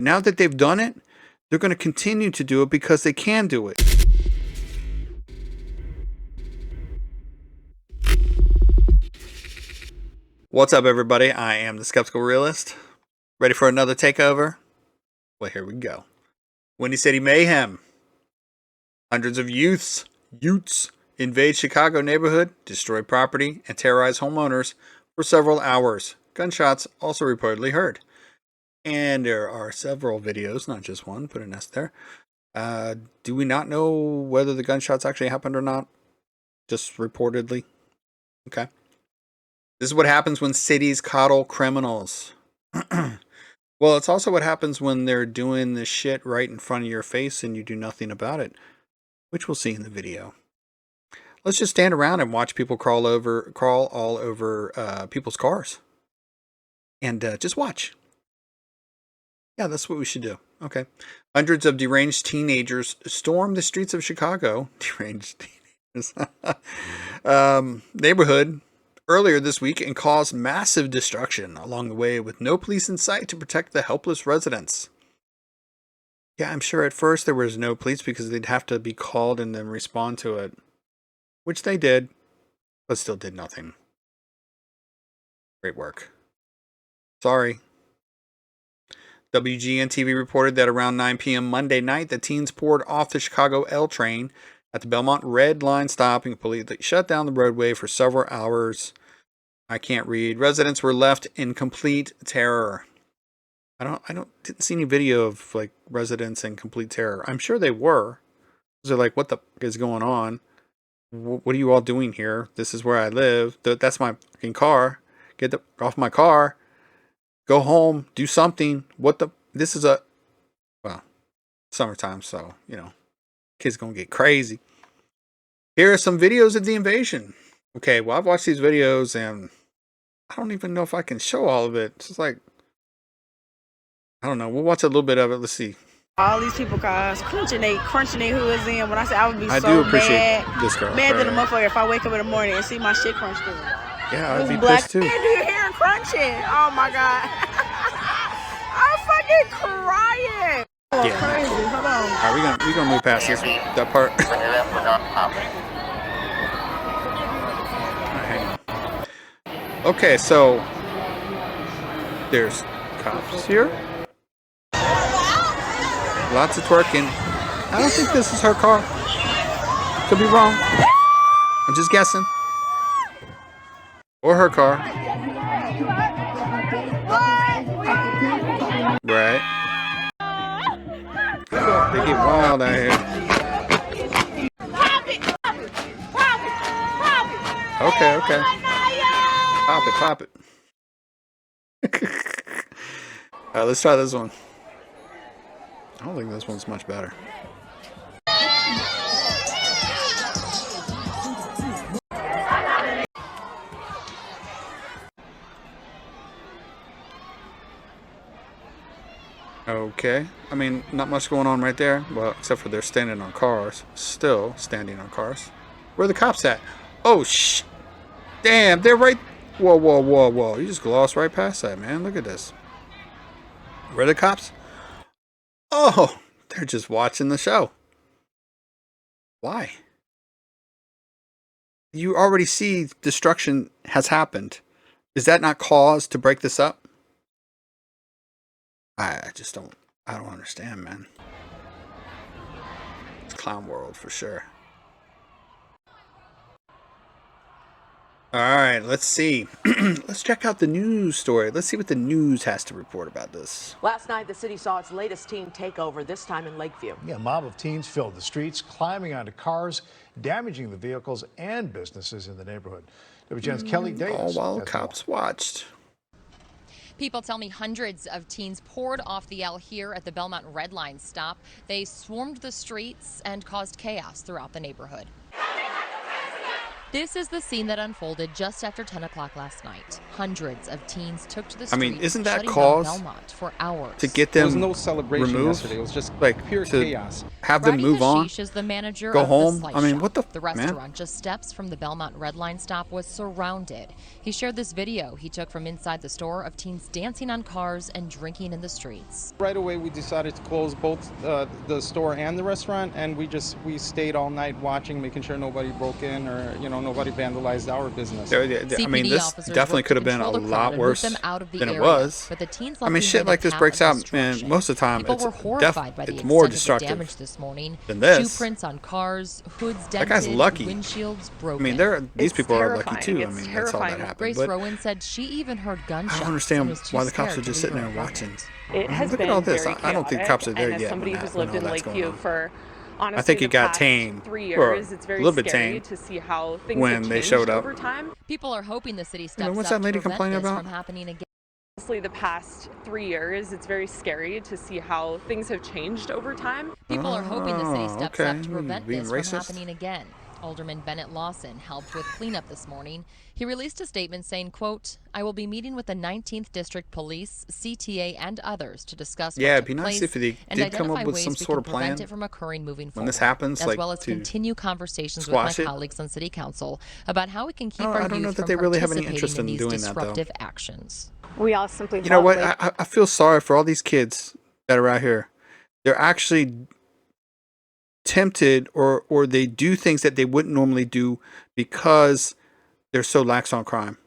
Now that they've done it, they're going to continue to do it because they can do it. What's up, everybody? I am the Skeptical Realist. Ready for another takeover? Well, here we go. Windy City Mayhem. Hundreds of Utes invade Chicago neighborhood, destroy property, and terrorize homeowners for several hours. Gunshots also reportedly heard. And there are several videos, not just one, put an S there. Do we not know whether the gunshots actually happened or not? Just reportedly. Okay. This is what happens when cities coddle criminals. Well, it's also what happens when they're doing this shit right in front of your face and you do nothing about it, which we'll see in the video. Let's just stand around and watch people crawl all over people's cars. And just watch. Yeah, that's what we should do. Okay. Hundreds of deranged teenagers storm the streets of Chicago. Deranged teenagers. Neighborhood earlier this week and caused massive destruction along the way with no police in sight to protect the helpless residents. Yeah, I'm sure at first there was no police because they'd have to be called and then respond to it, which they did, but still did nothing. Great work. Sorry. WGN-TV reported that around 9 p.m. Monday night, the teens poured off the Chicago L train at the Belmont Red Line stop and completely shut down the roadway for several hours. I can't read. Residents were left in complete terror. Didn't see any video of like residents in complete terror. I'm sure they were. They're like, what the fuck is going on? What are you all doing here? This is where I live. That's my fucking car. Get off my car. Go home. Do something. This is summertime, so, kids gonna get crazy. Here are some videos of the invasion. Okay, well, I've watched these videos and I don't even know if I can show all of it. It's just like, I don't know. We'll watch a little bit of it. Let's see. All these people cars crunching their hoods in. When I say I would be I so do appreciate mad, this girl. mad to the motherfucker if I wake up in the morning and see my shit crunched in. Yeah, I'd be black pissed too. Man, do you hear it crunching? Oh my god. I'm fucking crying. Oh, Yeah. crazy. Hold on. All right, we gonna move past that part. Okay, so there's cops here. Lots of twerking. I don't think this is her car. Could be wrong. I'm just guessing. Or her car. Right. They get wild out here. Okay. Pop it. Alright, let's try this one. I don't think this one's much better. Okay. I mean, not much going on right there. Well, except for they're standing on cars. Still standing on cars. Where are the cops at? Oh, damn, they're right. Whoa. You just glossed right past that, man. Look at this. Where are the cops? Oh, they're just watching the show. Why? You already see destruction has happened. Is that not cause to break this up? I don't understand, man. It's clown world for sure. All right, let's see. Let's check out the news story. Let's see what the news has to report about this. Last night, the city saw its latest teen takeover, this time in Lakeview. Yeah, a mob of teens filled the streets, climbing onto cars, damaging the vehicles and businesses in the neighborhood. WGN's Kelly Davis. All while cops watched. People tell me hundreds of teens poured off the L here at the Belmont Red Line stop. They swarmed the streets and caused chaos throughout the neighborhood. This is the scene that unfolded just after 10 o'clock last night. Hundreds of teens took to the I streets, mean, isn't that shutting down cause Belmont for hours. to get There them was no celebration removed? yesterday. It was just Like pure to chaos. have them Roddy move on? Hashish is the manager Go of home? the Slice I mean, Shop. what the The man? restaurant just steps from the Belmont Red Line stop was surrounded. He shared this video he took from inside the store of teens dancing on cars and drinking in the streets. Right away, we decided to close both the store and the restaurant, and we stayed all night watching, making sure nobody broke in or nobody vandalized our business. I mean, CPD this officers definitely worked could to have been a control the crowd lot and move worse them out of the than it area, was. but the teens I left mean, shit behind a like this path breaks of out, and destruction. most of the time, People it's were horrified by the it's more extent of the destructive damage this morning. than this. Shoe prints on cars, hoods That dented, guy's lucky. windshields I broken. mean, these It's people are lucky terrifying. too. I It's mean, that's all that terrifying. happened. Grace But Rowan said she even heard gunshots. I don't and understand was too why the cops scared are to just leave sitting her there apartment. watching. It has Look at been all this. very I don't think the cops are there chaotic, and as yet somebody when who's that- lived when in all that's going Lakeview on. for honestly I think it the got past tame 3 or years, it's a very little bit scary tame to see how things when have they changed showed up. over time. People are hoping the city I steps mean, what's up that lady to prevent complaining this about? from happening again. Honestly, the past 3 years, it's very scary to see how things have changed over time. People are hoping the city Oh, steps okay. up to prevent Being this racist? from happening again. Alderman Bennett Lawson helped with cleanup this morning. He released a statement saying, quote, "I will be meeting with the 19th District Police, CTA, and others to discuss Yeah, what it'd took be nice place if they and did come up identify with ways some we sort can of prevent plan it from occurring moving when forward, this happens, as like, well as to continue conversations with my squash it. colleagues on City Council about how we can keep Oh, our I don't know youth that from they really have any participating interest in in these doing that, though. disruptive actions." We all simply You know what? vote I feel sorry for all these kids that are out here. They're actually tempted or they do things that they wouldn't normally do because they're so lax on crime.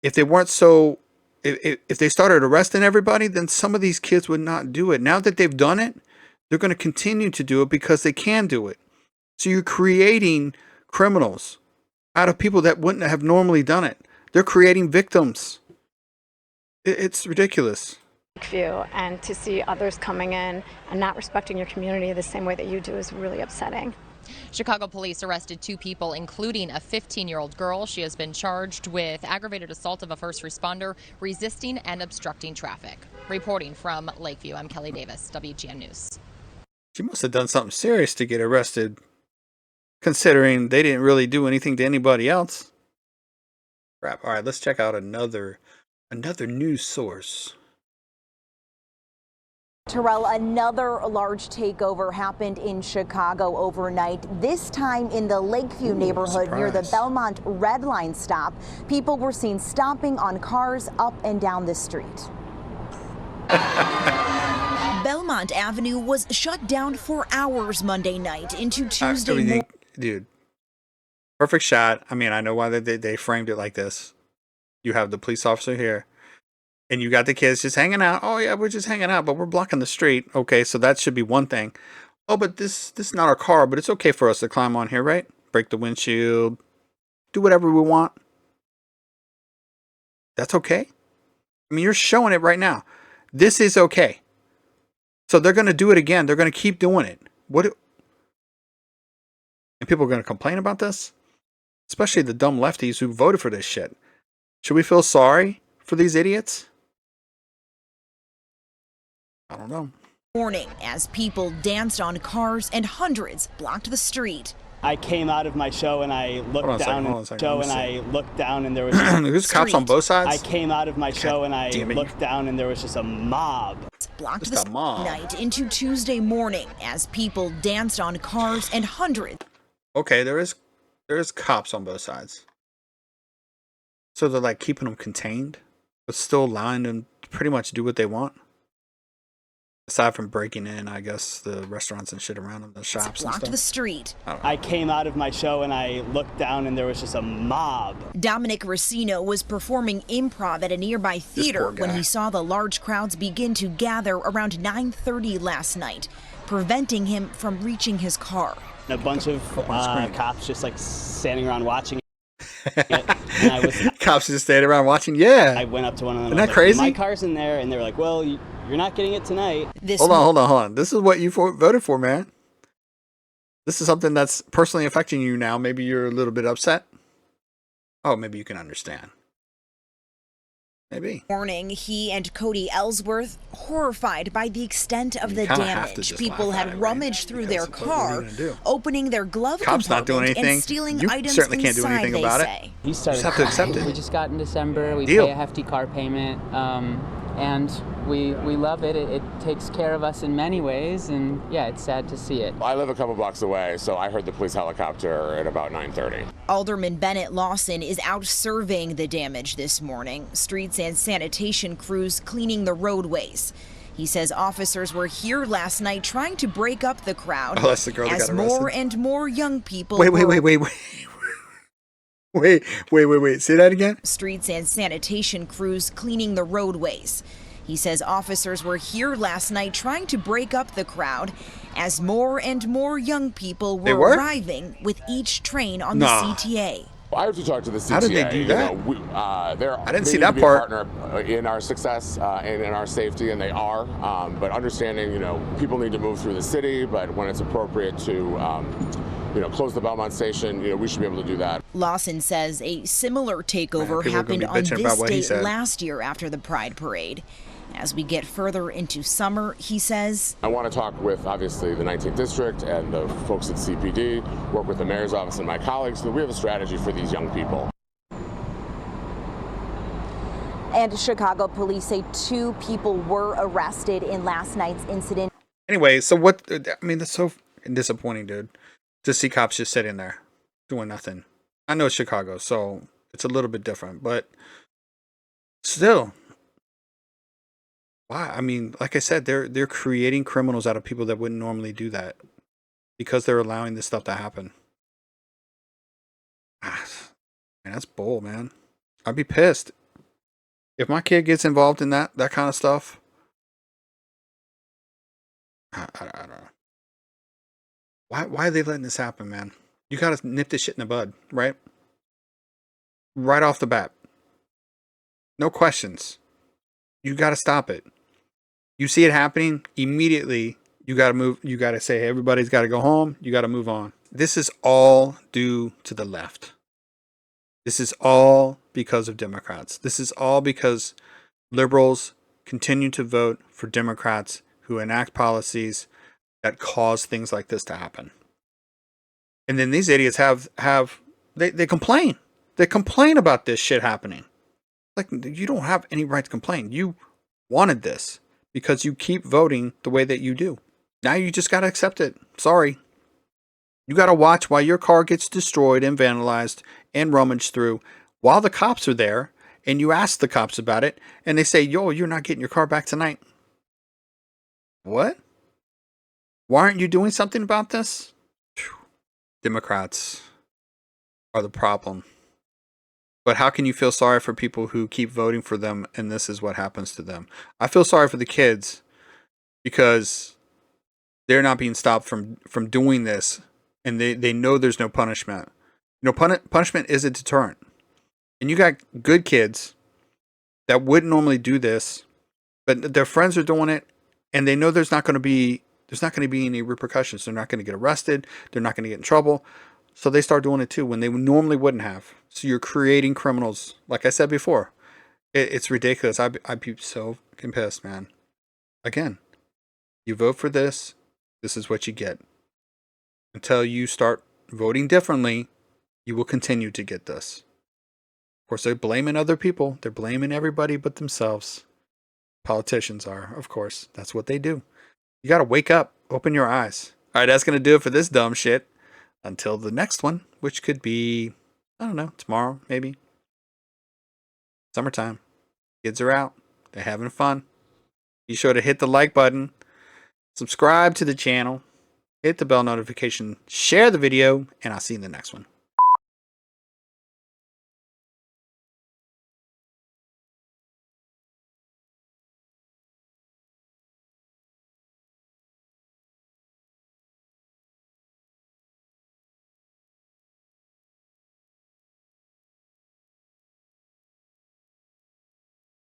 If they weren't so, if they started arresting everybody, then some of these kids would not do it. Now that they've done it, they're going to continue to do it because they can do it. So you're creating criminals out of people that wouldn't have normally done it. They're creating victims. It's ridiculous. Lakeview, and to see others coming in and not respecting your community the same way that you do is really upsetting. Chicago police arrested 2 people, including a 15-year-old girl. She has been charged with aggravated assault of a first responder, resisting and obstructing traffic. Reporting from Lakeview, I'm Kelly Davis, WGN News. She must have done something serious to get arrested, considering they didn't really do anything to anybody else. Crap. All right, let's check out another news source. Terrell, another large takeover happened in Chicago overnight, this time in the Lakeview neighborhood near the surprise. Belmont Red Line stop. People were seen stopping on cars up and down the street. Belmont Avenue was shut down for hours Monday night into Tuesday morning. Dude, perfect shot. I mean, I know why they framed it like this. You have the police officer here, and you got the kids just hanging out. Oh yeah, we're just hanging out, but we're blocking the street. Okay, so that should be one thing. Oh, but this is not our car, but it's okay for us to climb on here, right? Break the windshield, do whatever we want. That's okay. I mean, you're showing it right now. This is okay. So they're going to do it again. They're going to keep doing it. And people are going to complain about this? Especially the dumb lefties who voted for this shit. Should we feel sorry for these idiots? I don't know. Morning as people danced on cars and hundreds blocked the street. I came out of my show and I looked down and there was There's cops on both sides. I came out of my show and I damn it. looked down and there was just a mob. Blocked Just the a mob. night into Tuesday morning as people danced on cars and hundreds. Okay, there is cops on both sides. So they're like keeping them contained, but still allowing them to pretty much do what they want. Aside from breaking in, I guess, the restaurants and shit around them, the shops and Blocked stuff. the street. I came out of my show and I looked down and there was just a mob. Dominic Racino was performing improv at a nearby theater when he saw the large crowds begin to gather around 9:30 last night, preventing him from reaching his car. A bunch of cops just like standing around watching it. And I was Cops just staying around watching. Yeah. I went up to one of them. Isn't I was that like, crazy? My car's in there, and they were like, "Well, you're not getting it tonight." Hold on. This is what you voted for, man. This is something that's personally affecting you now. Maybe you're a little bit upset. Oh, maybe you can understand. Maybe. Morning, he and Cody Ellsworth horrified by the extent of the damage. People had rummaged through their car, opening their glove compartment and stealing items certainly can't do inside, anything they about say. it. You just have to accept it. We just got in December. We Deal. pay a hefty car payment, and we love it. It takes care of us in many ways, and yeah, it's sad to see it. I live a couple blocks away, so I heard the police helicopter at about 9:30. Alderman Bennett Lawson is out surveying the damage this morning. Streets and sanitation crews cleaning the roadways. He says officers were here last night trying to break up the crowd that's the girl that as got arrested. more and more young people Wait. Say that again? Streets and sanitation crews cleaning the roadways. He says officers were here last night trying to break up the crowd as more and more young people were arriving with each train on the CTA. I have to talk to the CTA. How did they do that? I didn't see that part. Partner in our success and in our safety, and they are. But understanding, people need to move through the city, but when it's appropriate to close the Belmont station, we should be able to do that. Lawson says a similar takeover happened on this date last year after the Pride Parade. As we get further into summer, he says, I want to talk with, obviously, the 19th District and the folks at CPD, work with the mayor's office and my colleagues, so that we have a strategy for these young people. And Chicago police say 2 people were arrested in last night's incident. Anyway, so that's so disappointing, dude, to see cops just sitting there doing nothing. I know it's Chicago, so it's a little bit different, but still. Why? I mean, like I said, they're creating criminals out of people that wouldn't normally do that because they're allowing this stuff to happen. Man, that's bull, man. I'd be pissed if my kid gets involved in that kind of stuff. I don't know. Why are they letting this happen, man? You gotta nip this shit in the bud, right? Right off the bat. No questions. You gotta stop it. You see it happening, immediately you gotta move. You gotta say, hey, everybody's gotta go home. You gotta move on. This is all due to the left. This is all because of Democrats. This is all because liberals continue to vote for Democrats who enact policies that cause things like this to happen. And then these idiots they complain. They complain about this shit happening. Like, you don't have any right to complain. You wanted this because you keep voting the way that you do. Now you just got to accept it. Sorry. You got to watch while your car gets destroyed and vandalized and rummaged through while the cops are there, and you ask the cops about it and they say, yo, you're not getting your car back tonight. What? Why aren't you doing something about this? Democrats are the problem. But how can you feel sorry for people who keep voting for them and this is what happens to them? I feel sorry for the kids because they're not being stopped from doing this, and they know there's no punishment. Punishment is a deterrent. And you got good kids that wouldn't normally do this, but their friends are doing it, and they know there's not going to be any repercussions. They're not going to get arrested. They're not going to get in trouble. So they start doing it too when they normally wouldn't have. So you're creating criminals. Like I said before, it's ridiculous. I'd be so fucking pissed, man. Again, you vote for this. This is what you get. Until you start voting differently, you will continue to get this. Of course, they're blaming other people. They're blaming everybody but themselves. Politicians are, of course. That's what they do. You got to wake up. Open your eyes. All right, that's going to do it for this dumb shit. Until the next one, which could be, I don't know, tomorrow, maybe. Summertime. Kids are out. They're having fun. Be sure to hit the like button. Subscribe to the channel. Hit the bell notification. Share the video. And I'll see you in the next one.